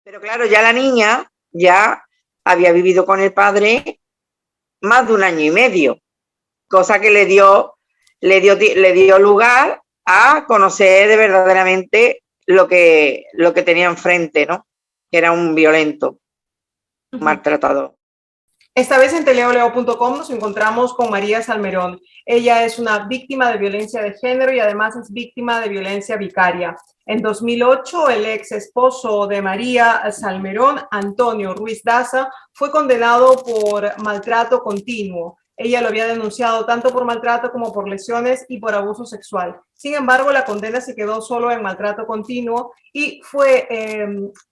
Pero claro, ya la niña ya había vivido con el padre más de 1 año y medio, cosa que le dio lugar a conocer de verdaderamente lo que tenía enfrente, ¿no? Que era un violento, maltratador. Esta vez en teleoleo.com nos encontramos con María Salmerón. Ella es una víctima de violencia de género y además es víctima de violencia vicaria. En 2008, el ex esposo de María Salmerón, Antonio Ruiz Daza, fue condenado por maltrato continuo. Ella lo había denunciado tanto por maltrato como por lesiones y por abuso sexual. Sin embargo, la condena se quedó solo en maltrato continuo y fue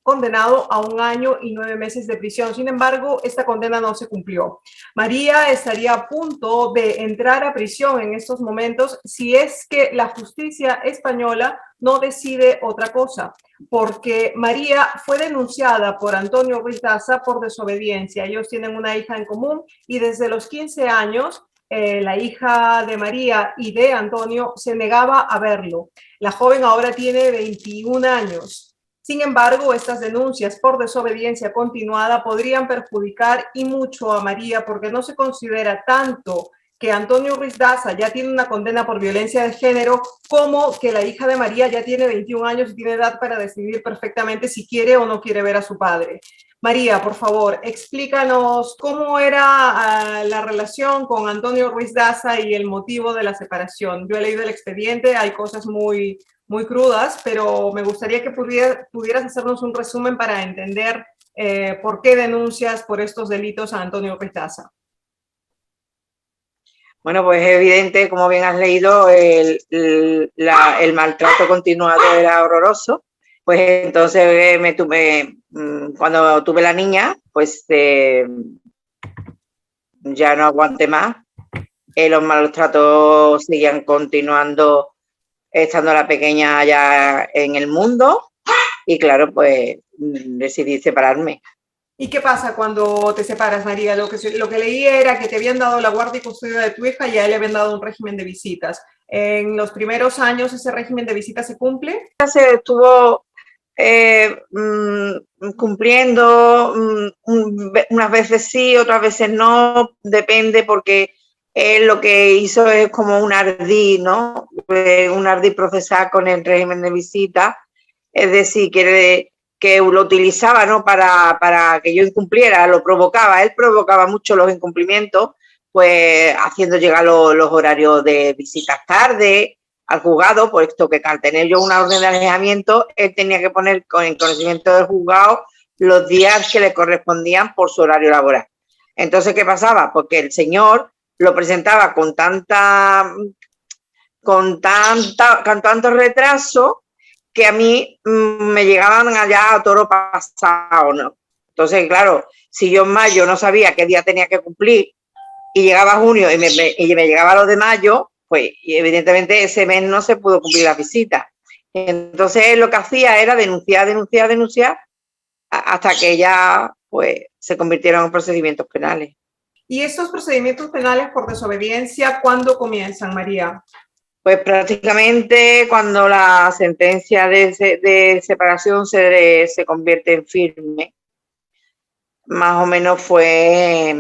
condenado a 1 año y 9 meses de prisión. Sin embargo, esta condena no se cumplió. María estaría a punto de entrar a prisión en estos momentos si es que la justicia española no decide otra cosa, porque María fue denunciada por Antonio Ruiz Daza por desobediencia. Ellos tienen una hija en común y desde los 15 años la hija de María y de Antonio se negaba a verlo. La joven ahora tiene 21 años. Sin embargo, estas denuncias por desobediencia continuada podrían perjudicar y mucho a María porque no se considera tanto que Antonio Ruiz Daza ya tiene una condena por violencia de género como que la hija de María ya tiene 21 años y tiene edad para decidir perfectamente si quiere o no quiere ver a su padre. María, por favor, explícanos cómo era la relación con Antonio Ruiz Daza y el motivo de la separación. Yo he leído el expediente, hay cosas muy crudas, pero me gustaría que pudieras hacernos un resumen para entender por qué denuncias por estos delitos a Antonio Ruiz Daza. Bueno, pues es evidente, como bien has leído, el maltrato continuado era horroroso. Pues entonces cuando tuve la niña, pues ya no aguanté más. Los malos tratos seguían continuando estando la pequeña ya en el mundo y claro, pues decidí separarme. ¿Y qué pasa cuando te separas, María? Lo que leí era que te habían dado la guardia y custodia de tu hija y a él le habían dado un régimen de visitas. ¿En los primeros años ese régimen de visitas se cumple? Se estuvo cumpliendo, unas veces sí, otras veces no, depende porque él lo que hizo es como un ardid, ¿no? Un ardid procesal con el régimen de visita, es decir, que lo utilizaba, ¿no? Para que yo incumpliera, lo provocaba, él provocaba mucho los incumplimientos, pues haciendo llegar los horarios de visitas tarde al juzgado, puesto que al tener yo una orden de alejamiento, él tenía que poner en conocimiento del juzgado los días que le correspondían por su horario laboral. Entonces, ¿qué pasaba? Porque el señor lo presentaba con tanto retraso que a mí me llegaban allá a toro pasado, ¿no? Entonces, claro, si yo en mayo no sabía qué día tenía que cumplir y llegaba junio y me llegaba lo de mayo, pues evidentemente ese mes no se pudo cumplir la visita. Entonces lo que hacía era denunciar hasta que ya pues se convirtieron en procedimientos penales. ¿Y estos procedimientos penales por desobediencia cuándo comienzan, María? Pues prácticamente cuando la sentencia de separación se convierte en firme. Más o menos fue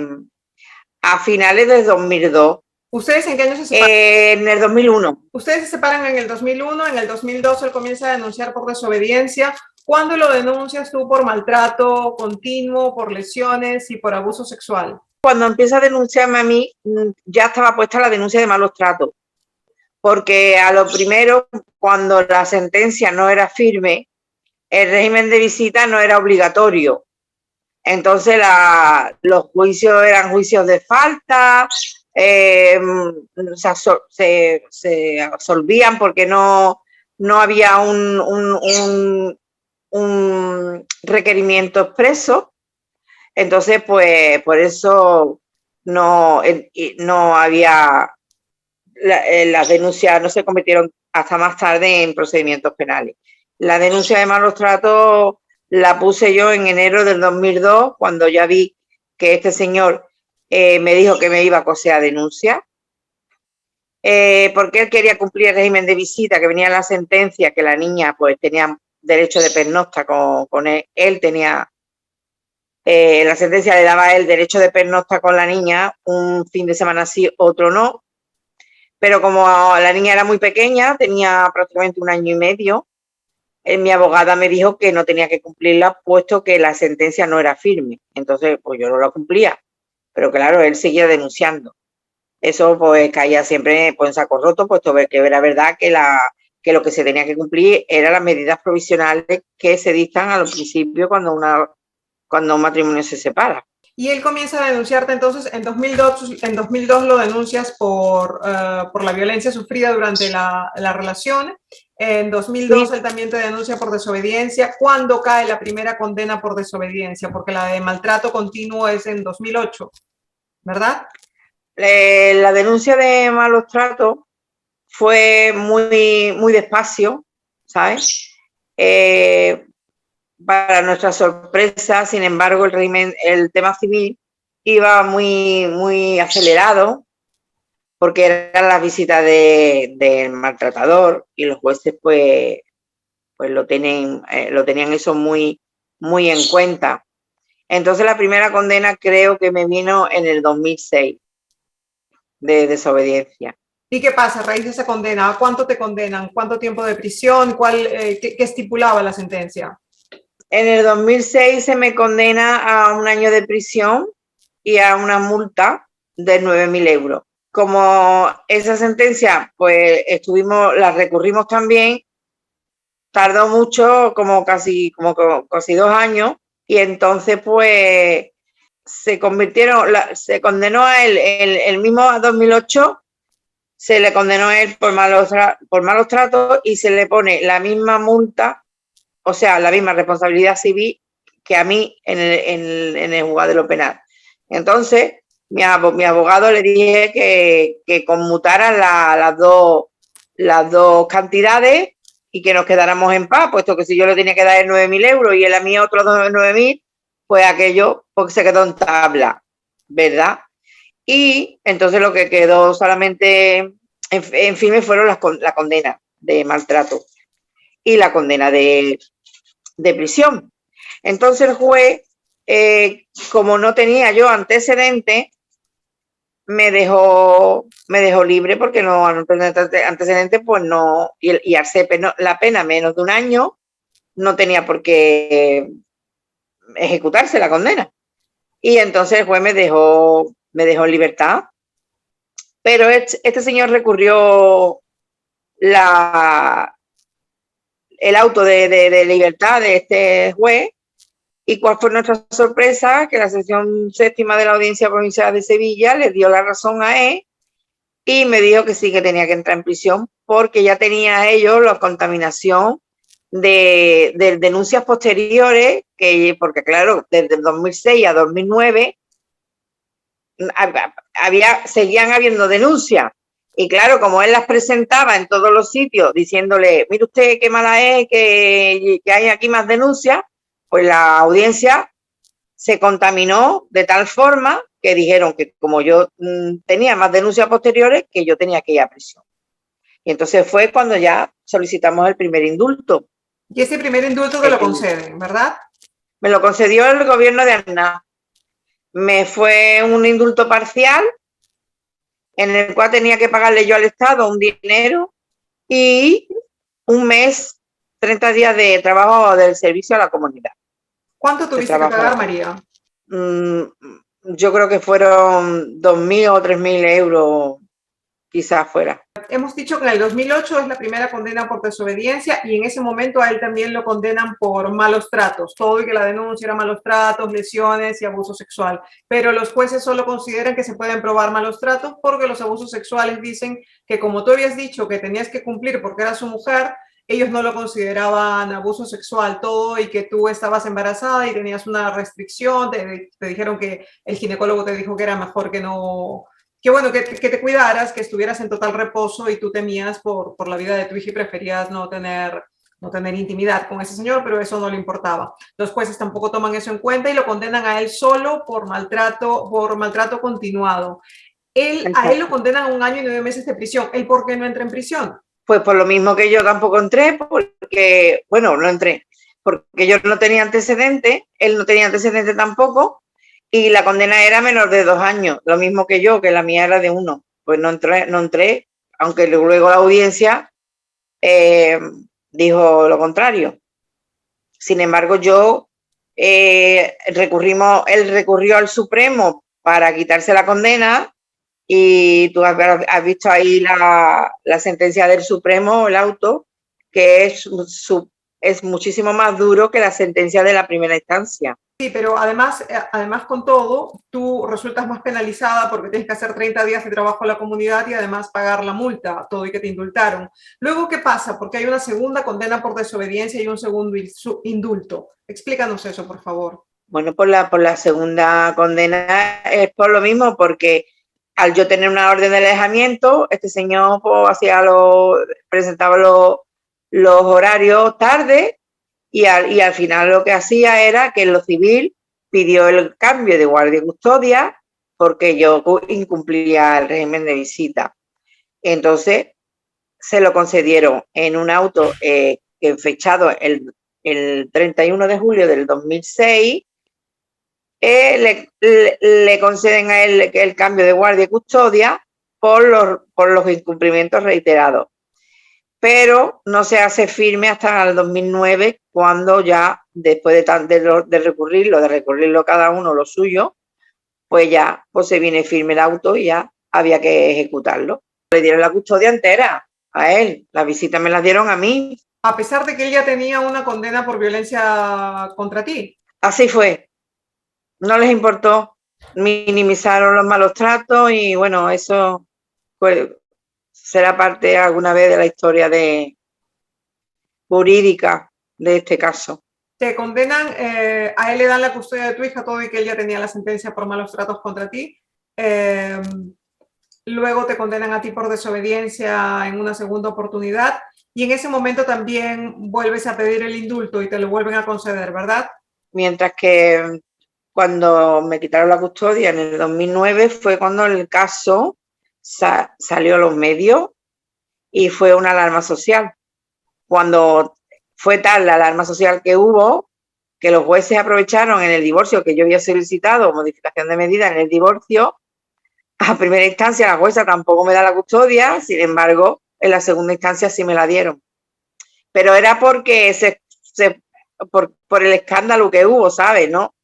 a finales del 2002. ¿Ustedes en qué año se separan? En el 2001. Ustedes se separan en el 2001, en el 2002 él comienza a denunciar por desobediencia. ¿Cuándo lo denuncias tú por maltrato continuo, por lesiones y por abuso sexual? Cuando empieza a denunciarme a mí, ya estaba puesta la denuncia de malos tratos, porque a lo primero, cuando la sentencia no era firme, el régimen de visita no era obligatorio. Entonces los juicios eran juicios de falta, se absolvían porque no había un requerimiento expreso. Entonces, pues por eso no había, las denuncias no se convirtieron hasta más tarde en procedimientos penales. La denuncia de malos tratos la puse yo en enero del 2002, cuando ya vi que este señor me dijo que me iba a coser a denuncia, porque él quería cumplir el régimen de visita, que venía la sentencia, que la niña pues tenía derecho de pernocta con él. Él tenía, la sentencia le daba a él derecho de pernocta con la niña, un fin de semana sí, otro no. Pero como la niña era muy pequeña, tenía prácticamente 1 año y medio, mi abogada me dijo que no tenía que cumplirla, puesto que la sentencia no era firme. Entonces, pues yo no la cumplía. Pero claro, él seguía denunciando. Eso pues caía siempre pues, en saco roto, puesto que era verdad que lo que se tenía que cumplir eran las medidas provisionales que se dictan al principio cuando un matrimonio se separa. Y él comienza a denunciarte entonces en 2002 lo denuncias por la violencia sufrida durante la relación. En 2002 Sí. él también te denuncia por desobediencia. ¿Cuándo cae la primera condena por desobediencia? Porque la de maltrato continuo es en 2008, ¿verdad? La denuncia de malos tratos fue muy despacio, ¿sabes? Para nuestra sorpresa, sin embargo, el tema civil iba muy acelerado, porque eran las visitas del maltratador y los jueces pues lo tenían eso muy en cuenta. Entonces la primera condena creo que me vino en el 2006 de desobediencia. ¿Y qué pasa a raíz de esa condena? ¿A cuánto te condenan? ¿Cuánto tiempo de prisión? ¿Qué estipulaba la sentencia? En el 2006 se me condena a 1 año de prisión y a una multa de 9.000 euros. Como esa sentencia, pues la recurrimos también, tardó mucho, como casi 2 años, y entonces pues se condenó a él, el mismo 2008, se le condenó a él por malos tratos y se le pone la misma multa, o sea, la misma responsabilidad civil que a mí en el juzgado de lo penal. Entonces, mi abogado le dije que conmutaran las dos cantidades y que nos quedáramos en paz, puesto que si yo le tenía que dar 9.000 euros y él a mí otros 9.000, pues aquello pues se quedó en tabla, ¿verdad? Y entonces lo que quedó solamente en firme fueron la condena de maltrato y la condena de prisión. Entonces el juez, como no tenía yo antecedentes, me dejó libre, porque no antecedentes, pues no, y al ser la pena menos de 1 año, no tenía por qué ejecutarse la condena. Y entonces el juez me dejó en libertad. Pero este señor recurrió el auto de libertad de este juez. ¿Y cuál fue nuestra sorpresa? Que la sección séptima de la Audiencia Provincial de Sevilla le dio la razón a él y me dijo que sí, que tenía que entrar en prisión, porque ya tenía ellos la contaminación de denuncias posteriores, porque claro, desde el 2006 a 2009 seguían habiendo denuncias. Y claro, como él las presentaba en todos los sitios, diciéndole, mire usted qué mala es, que hay aquí más denuncias, pues la audiencia se contaminó de tal forma que dijeron que como yo tenía más denuncias posteriores, que yo tenía que ir a prisión. Y entonces fue cuando ya solicitamos el primer indulto. Y ese primer indulto te lo conceden, ¿verdad? Me lo concedió el gobierno de Aznar. Me fue un indulto parcial en el cual tenía que pagarle yo al Estado un dinero y 1 mes, 30 días de trabajo del servicio a la comunidad. ¿Cuánto tuviste que pagar, María? Yo creo que fueron 2.000 o 3.000 euros, quizás fuera. Hemos dicho que en el 2008 es la primera condena por desobediencia y en ese momento a él también lo condenan por malos tratos. Todo y que la denuncia era malos tratos, lesiones y abuso sexual. Pero los jueces solo consideran que se pueden probar malos tratos porque los abusos sexuales dicen que, como tú habías dicho que tenías que cumplir porque era su mujer, ellos no lo consideraban abuso sexual todo, y que tú estabas embarazada y tenías una restricción, te dijeron que el ginecólogo te dijo que era mejor que no, que bueno, que te cuidaras, que estuvieras en total reposo y tú temías por la vida de tu hija y preferías no tener intimidad con ese señor, pero eso no le importaba. Los jueces tampoco toman eso en cuenta y lo condenan a él solo por maltrato continuado. A él lo condenan a 1 año y 9 meses de prisión. ¿Él por qué no entra en prisión? Pues por lo mismo que yo tampoco entré, porque, bueno, no entré, porque yo no tenía antecedentes, él no tenía antecedentes tampoco, y la condena era menor de 2 años, lo mismo que yo, que la mía era de 1. Pues no entré, aunque luego la audiencia eh, dijo lo contrario. Sin embargo, él recurrió al Supremo para quitarse la condena y tú has visto ahí la sentencia del Supremo, el auto, que es muchísimo más duro que la sentencia de la primera instancia. Sí, pero además con todo, tú resultas más penalizada porque tienes que hacer 30 días de trabajo en la comunidad y además pagar la multa, todo y que te indultaron. Luego, ¿qué pasa? Porque hay una segunda condena por desobediencia y un segundo indulto. Explícanos eso, por favor. Bueno, por la segunda condena es por lo mismo, porque al yo tener una orden de alejamiento, este señor pues, presentaba los horarios tarde y al final lo que hacía era que en lo civil pidió el cambio de guardia y custodia porque yo incumplía el régimen de visita. Entonces se lo concedieron en un auto fechado el 31 de julio del 2006. Le conceden a él el cambio de guardia y custodia por los incumplimientos reiterados. Pero no se hace firme hasta el 2009, cuando ya, después de recurrirlo cada uno lo suyo, pues ya pues se viene firme el auto y ya había que ejecutarlo. Le dieron la custodia entera a él, las visitas me las dieron a mí. A pesar de que él ya tenía una condena por violencia contra ti. Así fue. No les importó, minimizaron los malos tratos y bueno, eso pues, será parte alguna vez de la historia jurídica de este caso. Te condenan, a él le dan la custodia de tu hija, todo y que él ya tenía la sentencia por malos tratos contra ti. Luego te condenan a ti por desobediencia en una segunda oportunidad y en ese momento también vuelves a pedir el indulto y te lo vuelven a conceder, ¿verdad? Mientras que cuando me quitaron la custodia en el 2009 fue cuando el caso salió a los medios y fue una alarma social. Cuando fue tal la alarma social que hubo, que los jueces aprovecharon en el divorcio, que yo había solicitado modificación de medida en el divorcio, a primera instancia la jueza tampoco me da la custodia, sin embargo, en la segunda instancia sí me la dieron. Pero era porque por el escándalo que hubo, ¿sabes? ¿No?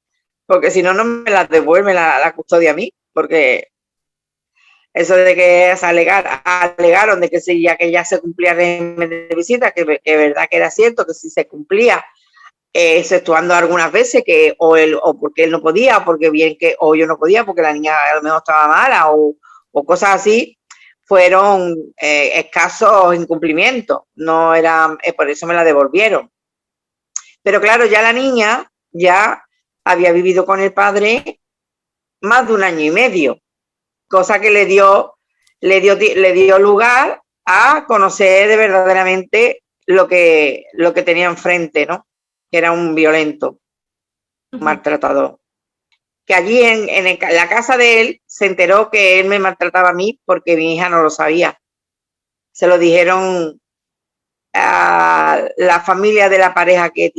Porque si no, no me la devuelven la custodia a mí, porque eso de que alegaron de que ya se cumplía el régimen de visita, que es verdad que era cierto, que sí se cumplía, exceptuando algunas veces que o porque él no podía, o yo no podía porque la niña a lo mejor estaba mala o cosas así, fueron escasos incumplimientos, no eran, por eso me la devolvieron. Pero claro, ya la niña ya había vivido con el padre más de 1 año y medio, cosa que le dio lugar a conocer de verdaderamente lo que tenía enfrente, ¿no? Que era un violento, maltratador. Que allí en la casa de él se enteró que él me maltrataba a mí porque mi hija no lo sabía. Se lo dijeron a la familia de la pareja que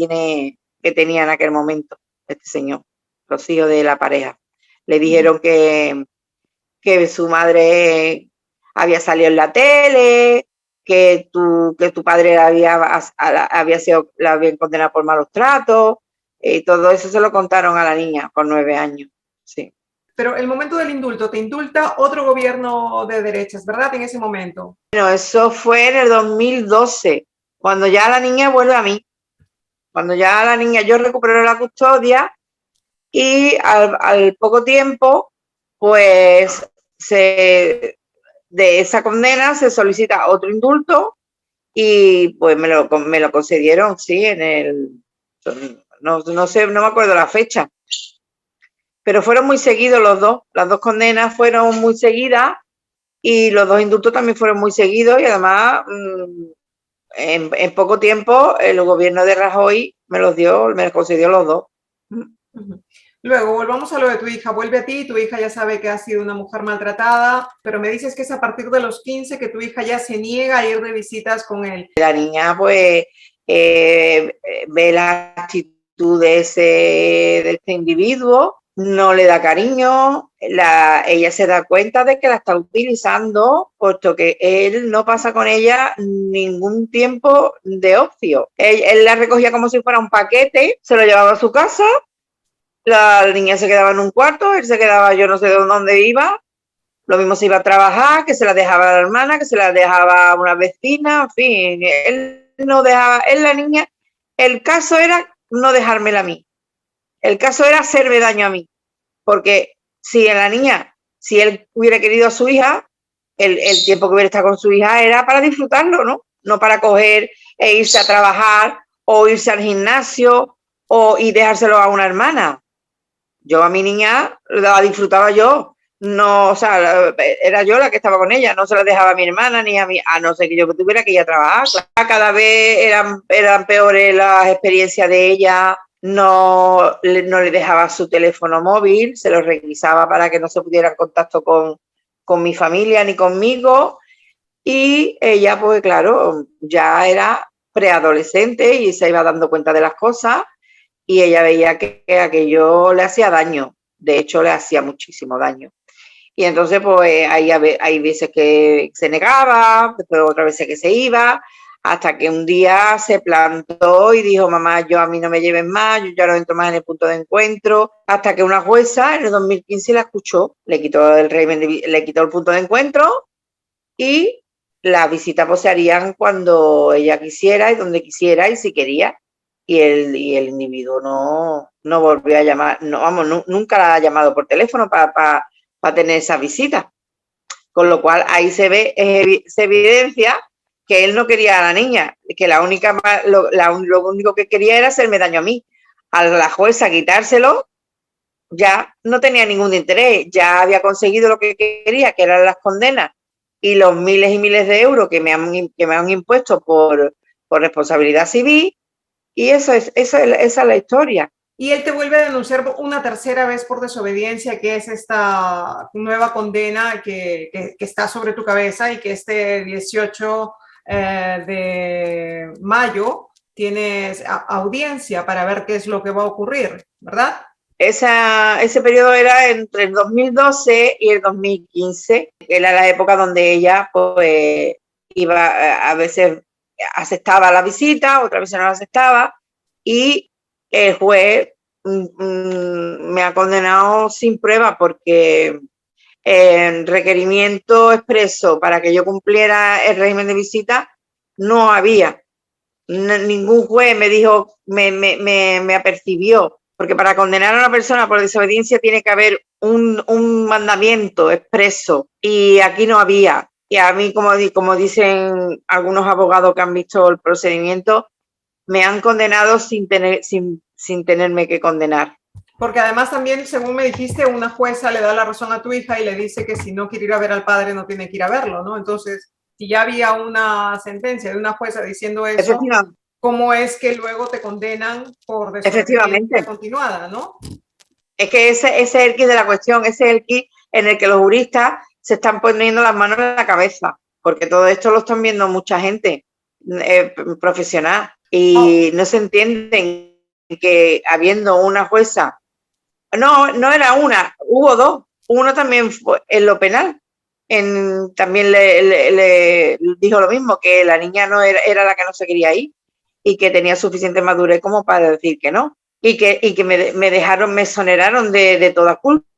tenía en aquel momento, este señor, los hijos de la pareja. Le dijeron que su madre había salido en la tele, que tu padre la habían condenado por malos tratos, y todo eso se lo contaron a la niña con 9 años. Sí. Pero el momento del indulto, te indulta otro gobierno de derechas, ¿verdad? En ese momento. Bueno, eso fue en el 2012, cuando ya la niña vuelve a mí. Cuando ya la niña, yo recupero la custodia y al poco tiempo, pues de esa condena se solicita otro indulto y pues me lo concedieron, sí, no sé, no me acuerdo la fecha, pero fueron muy seguidos las dos condenas fueron muy seguidas y los dos indultos también fueron muy seguidos y además en poco tiempo el gobierno de Rajoy me los concedió los dos. Luego, volvamos a lo de tu hija. Vuelve a ti, tu hija ya sabe que ha sido una mujer maltratada, pero me dices que es a partir de los 15 que tu hija ya se niega a ir de visitas con él. La niña pues ve la actitud de este individuo, no le da cariño, ella se da cuenta de que la está utilizando, puesto que él no pasa con ella ningún tiempo de ocio. Él la recogía como si fuera un paquete, se lo llevaba a su casa, la niña se quedaba en un cuarto, él se quedaba, yo no sé de dónde iba, lo mismo se iba a trabajar, que se la dejaba a la hermana, que se la dejaba a una vecina, en fin, él no dejaba, él la niña, el caso era no dejármela a mí, el caso era hacerme daño a mí, porque si en la niña, si él hubiera querido a su hija, el tiempo que hubiera estado con su hija era para disfrutarlo, ¿no? No para coger e irse a trabajar o irse al gimnasio y dejárselo a una hermana. Yo a mi niña la disfrutaba yo, no, o sea, era yo la que estaba con ella, no se la dejaba a mi hermana ni a mí, a no ser que yo tuviera que ir a trabajar. Cada vez eran peores las experiencias de ella, no le dejaba su teléfono móvil, se lo revisaba para que no se pudiera en contacto con mi familia ni conmigo, y ella, pues claro, ya era preadolescente y se iba dando cuenta de las cosas, y ella veía que aquello le hacía daño, de hecho le hacía muchísimo daño. Y entonces pues hay veces que se negaba, después otras veces que se iba, hasta que un día se plantó y dijo: mamá, yo a mí no me lleven más, yo ya no entro más en el punto de encuentro, hasta que una jueza en el 2015 la escuchó, le quitó el punto de encuentro, y las visitas pues se harían cuando ella quisiera y donde quisiera y si quería. Y el individuo no volvió a llamar, no, vamos, nunca la ha llamado por teléfono para tener esa visita. Con lo cual ahí se evidencia que él no quería a la niña, que lo único que quería era hacerme daño a mí. A la jueza quitárselo, ya no tenía ningún interés, ya había conseguido lo que quería, que eran las condenas y los miles y miles de euros que me han impuesto por responsabilidad civil, y esa es la historia. Y él te vuelve a denunciar una tercera vez por desobediencia, que es esta nueva condena que está sobre tu cabeza, y que este 18 de mayo tienes audiencia para ver qué es lo que va a ocurrir, ¿verdad? Ese periodo era entre el 2012 y el 2015, que era la época donde ella pues iba, a veces aceptaba la visita, otras veces no la aceptaba, y el juez me ha condenado sin prueba, porque el requerimiento expreso para que yo cumpliera el régimen de visita no había. Ningún juez me dijo, me apercibió, porque para condenar a una persona por desobediencia tiene que haber un mandamiento expreso, y aquí no había. Y a mí, como dicen algunos abogados que han visto el procedimiento, me han condenado sin tenerme que condenar. Porque además también, según me dijiste, una jueza le da la razón a tu hija y le dice que si no quiere ir a ver al padre no tiene que ir a verlo, ¿no? Entonces, si ya había una sentencia de una jueza diciendo eso, ¿cómo es que luego te condenan por desobediencia continuada, no? Es que ese es el quid de la cuestión, ese es el quid en el que los juristas se están poniendo las manos en la cabeza, porque todo esto lo están viendo mucha gente profesional, y no se entienden que habiendo una jueza, no era una, hubo dos, uno también fue en lo penal, también le dijo lo mismo, que la niña no era la que no se quería ir, y que tenía suficiente madurez como para decir que no, y que me exoneraron de toda culpa.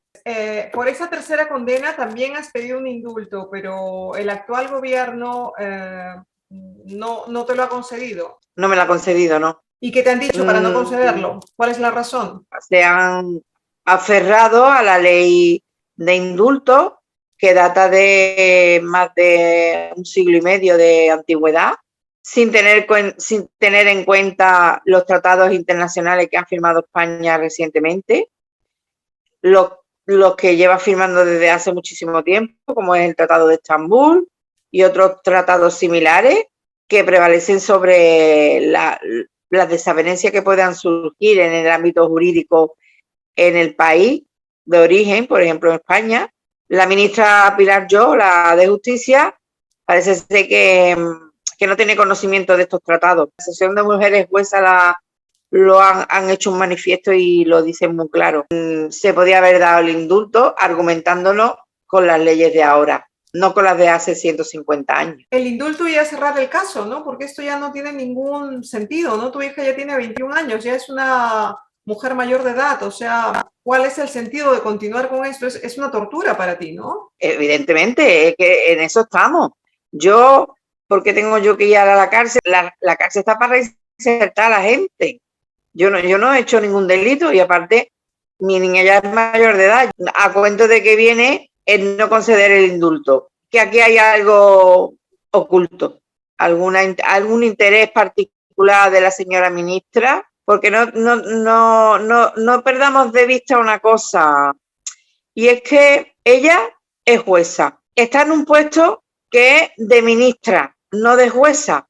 Por esa tercera condena también has pedido un indulto, pero el actual gobierno no te lo ha concedido. No me lo ha concedido, no. ¿Y qué te han dicho para no concederlo? ¿Cuál es la razón? Se han aferrado a la ley de indulto, que data de más de un siglo y medio de antigüedad, sin tener en cuenta los tratados internacionales que ha firmado España recientemente, los que lleva firmando desde hace muchísimo tiempo, como es el Tratado de Estambul y otros tratados similares que prevalecen sobre las desavenencias que puedan surgir en el ámbito jurídico en el país de origen, por ejemplo en España, la ministra Pilar Llop, la de Justicia, parece ser que no tiene conocimiento de estos tratados. La Asociación de Mujeres Juezas lo han hecho un manifiesto y lo dicen muy claro. Se podía haber dado el indulto argumentándonos con las leyes de ahora, no con las de hace 150 años. El indulto y a cerrar el caso, ¿no? Porque esto ya no tiene ningún sentido, ¿no? Tu hija ya tiene 21 años, ya es una mujer mayor de edad, o sea, ¿cuál es el sentido de continuar con esto? Es una tortura para ti, ¿no? Evidentemente, es que en eso estamos. Yo, ¿por qué tengo yo que ir a la cárcel? La cárcel está para reinsertar a la gente. Yo no he hecho ningún delito y aparte mi niña ya es mayor de edad. A cuento de que viene el no conceder el indulto. Que aquí hay algo oculto, algún interés particular de la señora ministra, porque no perdamos de vista una cosa, y es que ella es jueza, está en un puesto que es de ministra, no de jueza.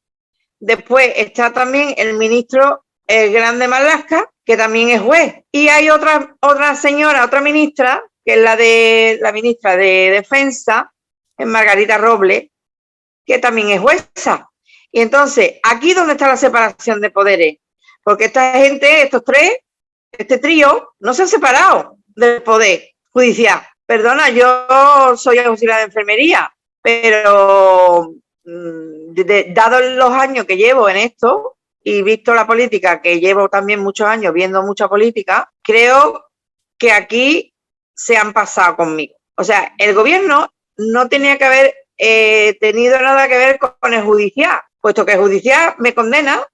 Después está también el ministro Grande Marlaska, que también es juez. Y hay otra señora, otra ministra, que es la ministra de Defensa, Margarita Robles, que también es jueza. Y entonces, aquí es donde está la separación de poderes. Porque esta gente, estos tres, este trío, no se han separado del poder judicial. Perdona, yo soy auxiliar de enfermería, pero dados los años que llevo en esto y visto la política, que llevo también muchos años viendo mucha política, creo que aquí se han pasado conmigo. O sea, el gobierno no tenía que haber tenido nada que ver con el judicial, puesto que el judicial me condena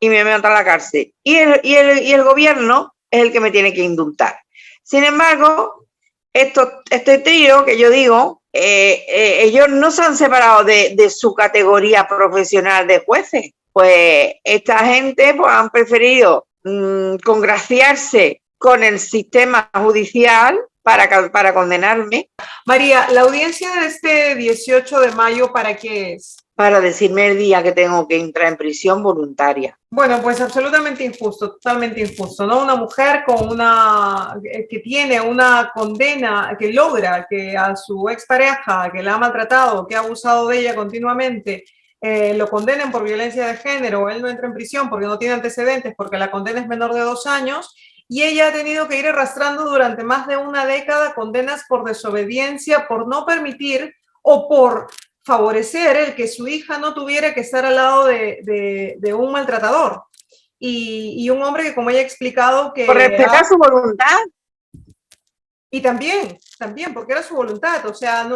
y me mete a la cárcel. Y el gobierno es el que me tiene que indultar. Sin embargo, este trío que yo digo, ellos no se han separado de su categoría profesional de jueces. Pues esta gente pues, han preferido congraciarse con el sistema judicial para condenarme. María, la audiencia de este 18 de mayo, ¿para qué es? Para decirme el día que tengo que entrar en prisión voluntaria. Bueno, pues absolutamente injusto, totalmente injusto, ¿no? Una mujer que tiene una condena, que logra que a su expareja, que la ha maltratado, que ha abusado de ella continuamente, lo condenen por violencia de género, él no entra en prisión porque no tiene antecedentes, porque la condena es menor de 2 años, y ella ha tenido que ir arrastrando durante más de una década condenas por desobediencia, por no permitir o por favorecer el que su hija no tuviera que estar al lado de un maltratador y un hombre que, como ella ha explicado, que... Por respetar su voluntad. Y también, porque era su voluntad, o sea,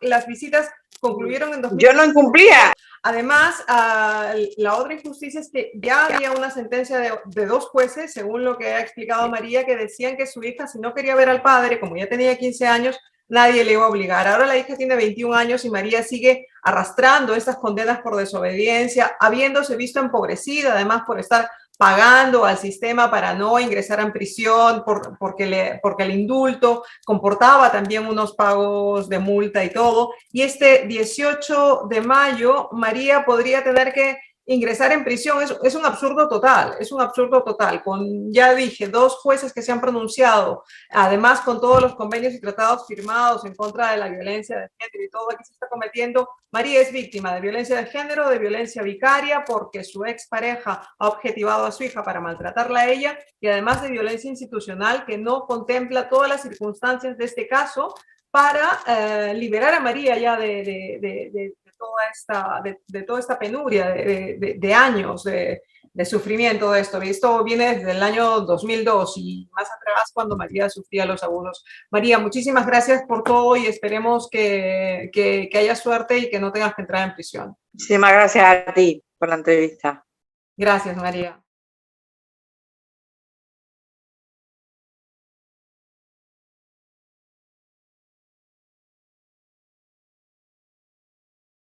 las visitas concluyeron en 2000. Yo no incumplía. Además, la otra injusticia es que ya había una sentencia de 2 jueces, según lo que ha explicado María, que decían que su hija, si no quería ver al padre, como ya tenía 15 años, nadie le iba a obligar. Ahora la hija tiene 21 años y María sigue arrastrando estas condenas por desobediencia, habiéndose visto empobrecida, además por estar pagando al sistema para no ingresar en prisión, porque el indulto comportaba también unos pagos de multa y todo. Y este 18 de mayo, María podría tener que ingresar en prisión. Es un absurdo total, ya dije, 2 jueces que se han pronunciado, además con todos los convenios y tratados firmados en contra de la violencia de género y todo. Aquí se está cometiendo, María es víctima de violencia de género, de violencia vicaria, porque su expareja ha objetivado a su hija para maltratarla a ella, y además de violencia institucional que no contempla todas las circunstancias de este caso para liberar a María ya de toda esta penuria de años de sufrimiento de esto. Esto viene desde el año 2002 y más atrás cuando María sufría los abusos. María, muchísimas gracias por todo y esperemos que haya suerte y que no tengas que entrar en prisión. Muchísimas gracias a ti por la entrevista. Gracias, María.